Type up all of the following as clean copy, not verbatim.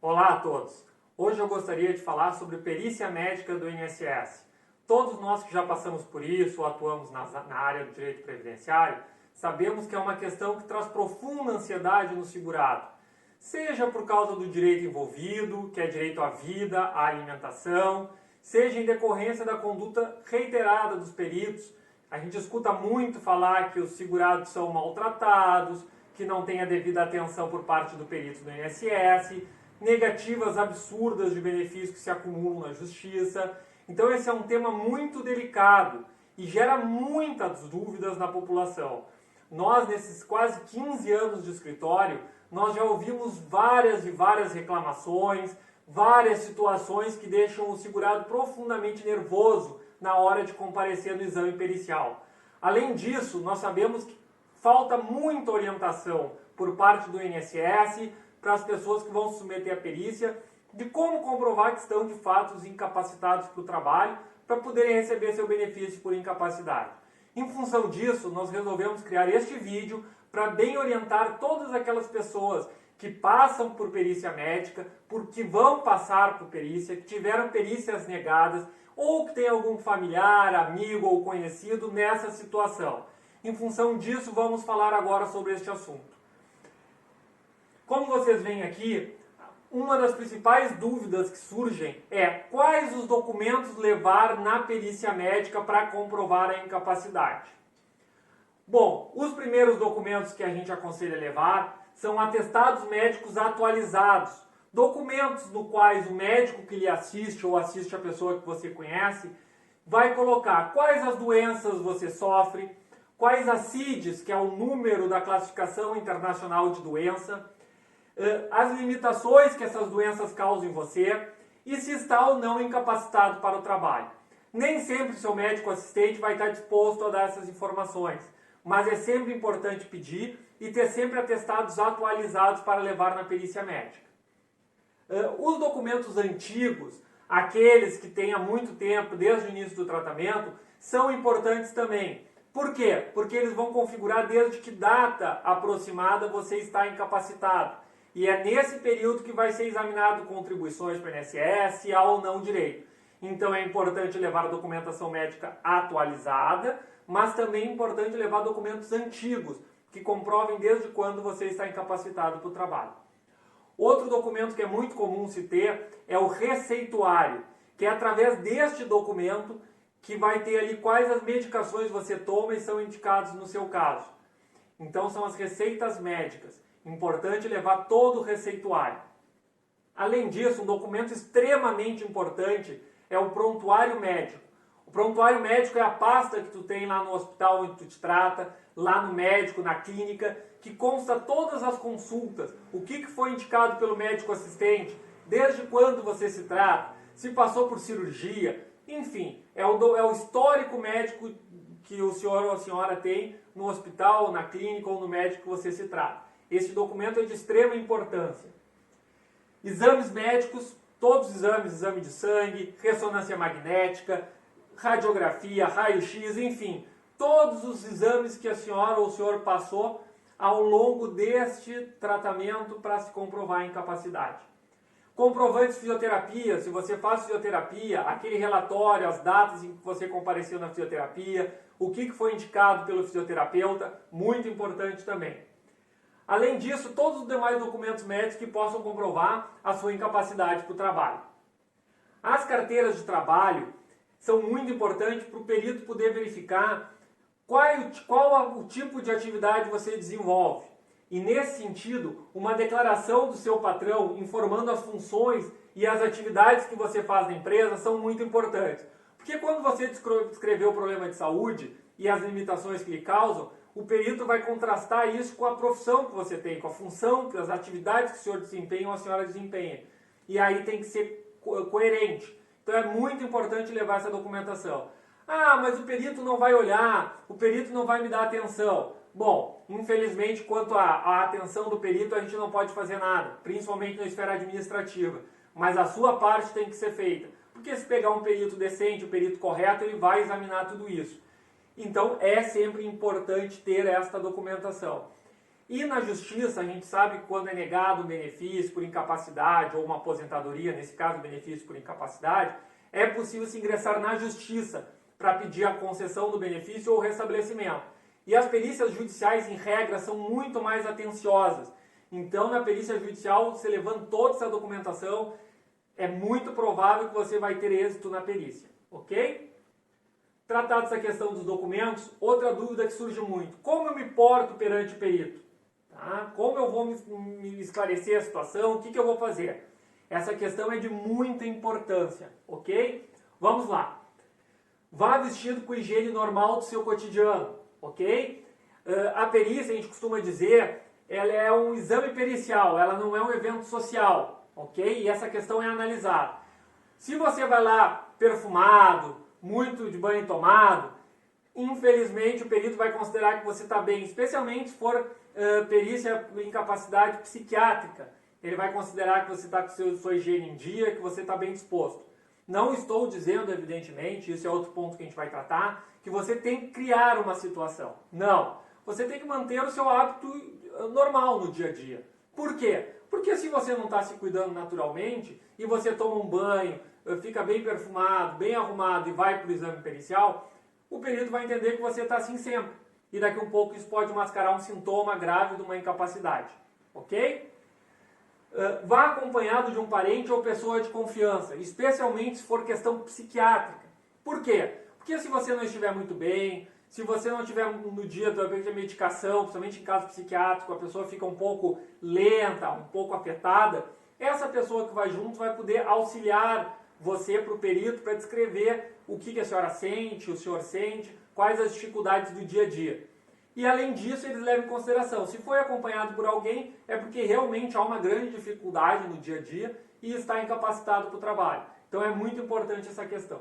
Olá a todos! Hoje eu gostaria de falar sobre perícia médica do INSS. Todos nós que já passamos por isso ou atuamos na área do direito previdenciário, sabemos que é uma questão que traz profunda ansiedade no segurado. Seja por causa do direito envolvido, que é direito à vida, à alimentação, seja em decorrência da conduta reiterada dos peritos. A gente escuta muito falar que os segurados são maltratados, que não tem a devida atenção por parte do perito do INSS, negativas absurdas de benefícios que se acumulam na justiça. Então esse é um tema muito delicado e gera muitas dúvidas na população. Nós, nesses quase 15 anos de escritório, nós já ouvimos várias e várias reclamações, várias situações que deixam o segurado profundamente nervoso na hora de comparecer no exame pericial. Além disso, nós sabemos que falta muita orientação por parte do INSS para as pessoas que vão se submeter à perícia de como comprovar que estão de fato incapacitados para o trabalho para poderem receber seu benefício por incapacidade. Em função disso, nós resolvemos criar este vídeo para bem orientar todas aquelas pessoas que passam por perícia médica, que vão passar por perícia, que tiveram perícias negadas ou que tem algum familiar, amigo ou conhecido nessa situação. Em função disso, vamos falar agora sobre este assunto. Como vocês veem aqui, uma das principais dúvidas que surgem é quais os documentos levar na perícia médica para comprovar a incapacidade. Bom, os primeiros documentos que a gente aconselha levar são atestados médicos atualizados, documentos no quais o médico que lhe assiste ou assiste a pessoa que você conhece vai colocar quais as doenças você sofre, quais as CIDs, que é o número da classificação internacional de doença, as limitações que essas doenças causam em você e se está ou não incapacitado para o trabalho. Nem sempre o seu médico assistente vai estar disposto a dar essas informações, mas é sempre importante pedir e ter sempre atestados atualizados para levar na perícia médica. Os documentos antigos, aqueles que têm há muito tempo, desde o início do tratamento, são importantes também. Por quê? Porque eles vão configurar desde que data aproximada você está incapacitado. E é nesse período que vai ser examinado contribuições para o INSS, se há ou não direito. Então é importante levar a documentação médica atualizada, mas também é importante levar documentos antigos, que comprovem desde quando você está incapacitado para o trabalho. Outro documento que é muito comum se ter é o receituário, que é através deste documento que vai ter ali quais as medicações você toma e são indicados no seu caso. Então são as receitas médicas. Importante levar todo o receituário. Além disso, um documento extremamente importante é o prontuário médico. O prontuário médico é a pasta que tu tem lá no hospital onde tu te trata, lá no médico, na clínica, que consta todas as consultas, o que foi indicado pelo médico assistente, desde quando você se trata, se passou por cirurgia, enfim, é o histórico médico que o senhor ou a senhora tem no hospital, na clínica ou no médico que você se trata. Esse documento é de extrema importância. Exames médicos, todos os exames, exame de sangue, ressonância magnética, radiografia, raio-x, enfim, todos os exames que a senhora ou o senhor passou ao longo deste tratamento para se comprovar a incapacidade. Comprovantes de fisioterapia, se você faz fisioterapia, aquele relatório, as datas em que você compareceu na fisioterapia, o que foi indicado pelo fisioterapeuta, muito importante também. Além disso, todos os demais documentos médicos que possam comprovar a sua incapacidade para o trabalho. As carteiras de trabalho são muito importantes para o perito poder verificar qual o tipo de atividade você desenvolve. E nesse sentido, uma declaração do seu patrão informando as funções e as atividades que você faz na empresa são muito importantes. Porque quando você descrever o problema de saúde e as limitações que lhe causam, o perito vai contrastar isso com a profissão que você tem, com a função, com as atividades que o senhor desempenha ou a senhora desempenha. E aí tem que ser coerente. Então é muito importante levar essa documentação. Ah, mas o perito não vai olhar, o perito não vai me dar atenção. Bom, infelizmente, quanto à atenção do perito, a gente não pode fazer nada, principalmente na esfera administrativa. Mas a sua parte tem que ser feita. Porque se pegar um perito decente, um perito correto, ele vai examinar tudo isso. Então é sempre importante ter esta documentação. E na justiça, a gente sabe que quando é negado um benefício por incapacidade ou uma aposentadoria, nesse caso benefício por incapacidade, é possível se ingressar na justiça para pedir a concessão do benefício ou o restabelecimento. E as perícias judiciais, em regra, são muito mais atenciosas. Então, na perícia judicial, você levando toda essa documentação, é muito provável que você vai ter êxito na perícia, ok? Tratada essa questão dos documentos, outra dúvida que surge muito: como eu me porto perante o perito? Tá? Como eu vou me esclarecer a situação? O que eu vou fazer? Essa questão é de muita importância, ok? Vamos lá. Vá vestido com a higiene normal do seu cotidiano, ok? A perícia, a gente costuma dizer, ela é um exame pericial, ela não é um evento social, ok? E essa questão é analisada. Se você vai lá perfumado, muito de banho tomado, infelizmente o perito vai considerar que você está bem, especialmente se for perícia em incapacidade psiquiátrica. Ele vai considerar que você está com sua higiene em dia, que você está bem disposto. Não estou dizendo, evidentemente, isso é outro ponto que a gente vai tratar, que você tem que criar uma situação. Não. Você tem que manter o seu hábito normal no dia a dia. Por quê? Porque se você não está se cuidando naturalmente e você toma um banho, fica bem perfumado, bem arrumado e vai para o exame pericial, o perito vai entender que você está assim sempre. E daqui a um pouco isso pode mascarar um sintoma grave de uma incapacidade. Ok? Vá acompanhado de um parente ou pessoa de confiança, especialmente se for questão psiquiátrica. Por quê? Porque se você não estiver muito bem, se você não tiver no dia de medicação, principalmente em caso psiquiátrico, a pessoa fica um pouco lenta, um pouco afetada, essa pessoa que vai junto vai poder auxiliar você para o perito para descrever o que a senhora sente, o senhor sente, quais as dificuldades do dia a dia. E além disso, eles levam em consideração, se foi acompanhado por alguém, é porque realmente há uma grande dificuldade no dia a dia e está incapacitado para o trabalho. Então é muito importante essa questão.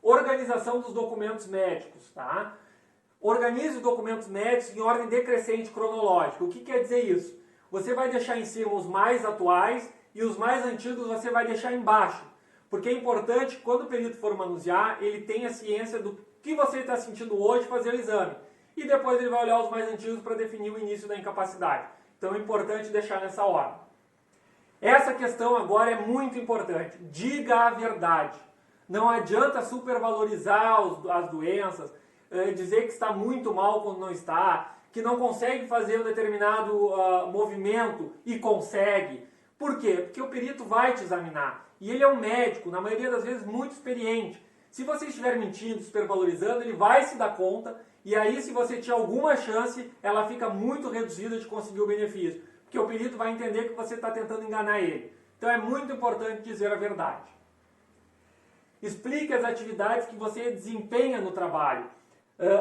Organização dos documentos médicos, tá? Organize os documentos médicos em ordem decrescente cronológica. O que quer dizer isso? Você vai deixar em cima os mais atuais e os mais antigos você vai deixar embaixo. Porque é importante, quando o perito for manusear, ele tenha ciência do que você está sentindo hoje, fazer o exame. E depois ele vai olhar os mais antigos para definir o início da incapacidade. Então é importante deixar nessa ordem. Essa questão agora é muito importante. Diga a verdade. Não adianta supervalorizar as doenças, dizer que está muito mal quando não está, que não consegue fazer um determinado movimento e consegue. Por quê? Porque o perito vai te examinar. E ele é um médico, na maioria das vezes, muito experiente. Se você estiver mentindo, supervalorizando, ele vai se dar conta. E aí, se você tinha alguma chance, ela fica muito reduzida de conseguir o benefício. Porque o perito vai entender que você está tentando enganar ele. Então é muito importante dizer a verdade. Explique as atividades que você desempenha no trabalho.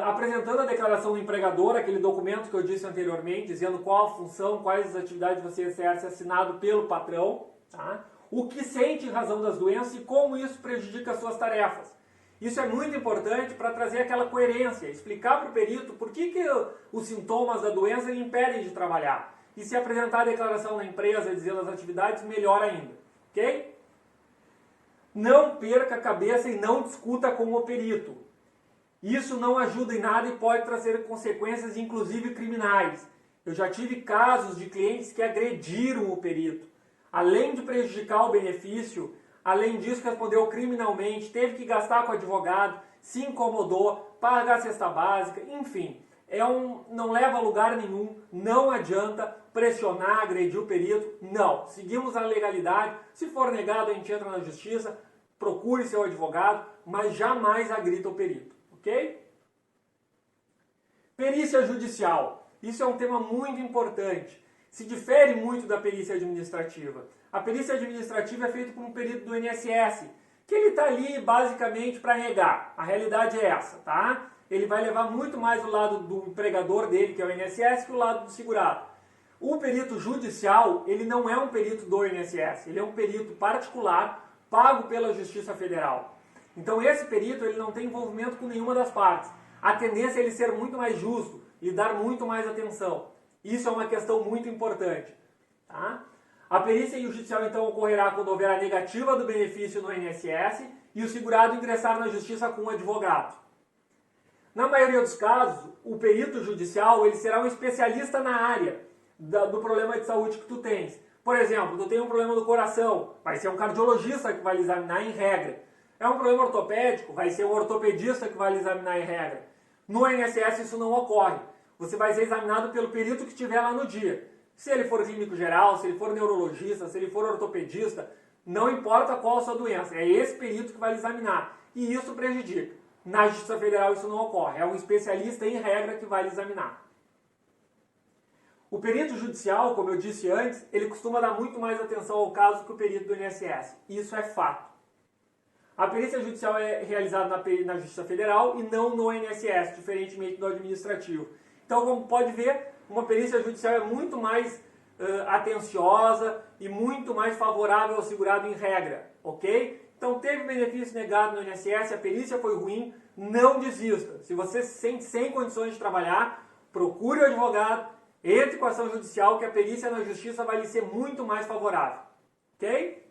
Apresentando a declaração do empregador, aquele documento que eu disse anteriormente, dizendo qual a função, quais as atividades você exerce, assinado pelo patrão. Tá? O que sente em razão das doenças e como isso prejudica as suas tarefas. Isso é muito importante para trazer aquela coerência, explicar para o perito por que os sintomas da doença lhe impedem de trabalhar. E se apresentar a declaração na empresa dizendo as atividades, melhor ainda. Ok? Não perca a cabeça e não discuta com o perito. Isso não ajuda em nada e pode trazer consequências, inclusive criminais. Eu já tive casos de clientes que agrediram o perito. Além de prejudicar o benefício, além disso respondeu criminalmente, teve que gastar com advogado, se incomodou, pagar a cesta básica, enfim. Não leva a lugar nenhum, não adianta pressionar, agredir o perito, não. Seguimos a legalidade, se for negado a gente entra na justiça, procure seu advogado, mas jamais agrida o perito, ok? Perícia judicial, isso é um tema muito importante, se difere muito da perícia administrativa. A perícia administrativa é feita por um perito do INSS, que ele está ali basicamente para negar, a realidade é essa, tá? Ele vai levar muito mais o lado do empregador dele, que é o INSS, que o lado do segurado. O perito judicial, ele não é um perito do INSS, ele é um perito particular, pago pela Justiça Federal. Então esse perito ele não tem envolvimento com nenhuma das partes. A tendência é ele ser muito mais justo, lhe dar muito mais atenção. Isso é uma questão muito importante. Tá? A perícia judicial então ocorrerá quando houver a negativa do benefício no INSS e o segurado ingressar na justiça com um advogado. Na maioria dos casos, o perito judicial ele será um especialista na área do problema de saúde que tu tens. Por exemplo, tu tem um problema do coração, vai ser um cardiologista que vai lhe examinar em regra. É um problema ortopédico, vai ser um ortopedista que vai lhe examinar em regra. No INSS isso não ocorre. Você vai ser examinado pelo perito que estiver lá no dia. Se ele for clínico geral, se ele for neurologista, se ele for ortopedista, não importa qual a sua doença, é esse perito que vai lhe examinar. E isso prejudica. Na Justiça Federal isso não ocorre, é um especialista em regra que vai lhe examinar. O perito judicial, como eu disse antes, ele costuma dar muito mais atenção ao caso que o perito do INSS. Isso é fato. A perícia judicial é realizada na Justiça Federal e não no INSS, diferentemente do administrativo. Então, como pode ver, uma perícia judicial é muito mais atenciosa e muito mais favorável ao segurado em regra, ok? Então, teve benefício negado no INSS, a perícia foi ruim, não desista. Se você se sente sem condições de trabalhar, procure o advogado, entre com a ação judicial, que a perícia na justiça vai lhe ser muito mais favorável, ok?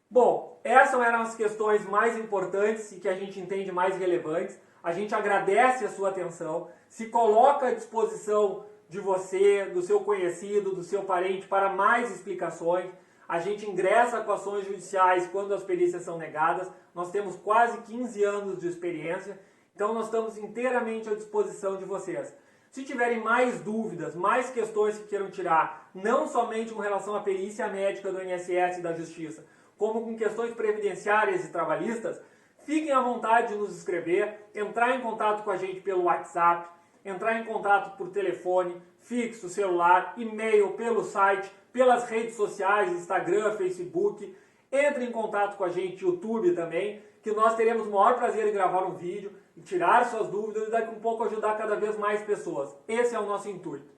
Bom, essas eram as questões mais importantes e que a gente entende mais relevantes. A gente agradece a sua atenção, se coloca à disposição de você, do seu conhecido, do seu parente para mais explicações. A gente ingressa com ações judiciais quando as perícias são negadas. Nós temos quase 15 anos de experiência, então nós estamos inteiramente à disposição de vocês. Se tiverem mais dúvidas, mais questões que queiram tirar, não somente com relação à perícia médica do INSS e da Justiça, como com questões previdenciárias e trabalhistas, fiquem à vontade de nos escrever, entrar em contato com a gente pelo WhatsApp, entrar em contato por telefone, fixo, celular, e-mail, pelo site, pelas redes sociais, Instagram, Facebook. Entre em contato com a gente, YouTube também, que nós teremos o maior prazer em gravar um vídeo e tirar suas dúvidas e daqui a um pouco ajudar cada vez mais pessoas. Esse é o nosso intuito.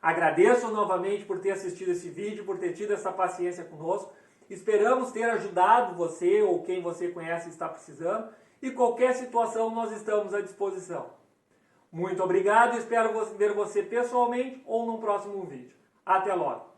Agradeço novamente por ter assistido esse vídeo, por ter tido essa paciência conosco. Esperamos ter ajudado você ou quem você conhece está precisando e qualquer situação nós estamos à disposição. Muito obrigado e espero ver você pessoalmente ou num próximo vídeo. Até logo!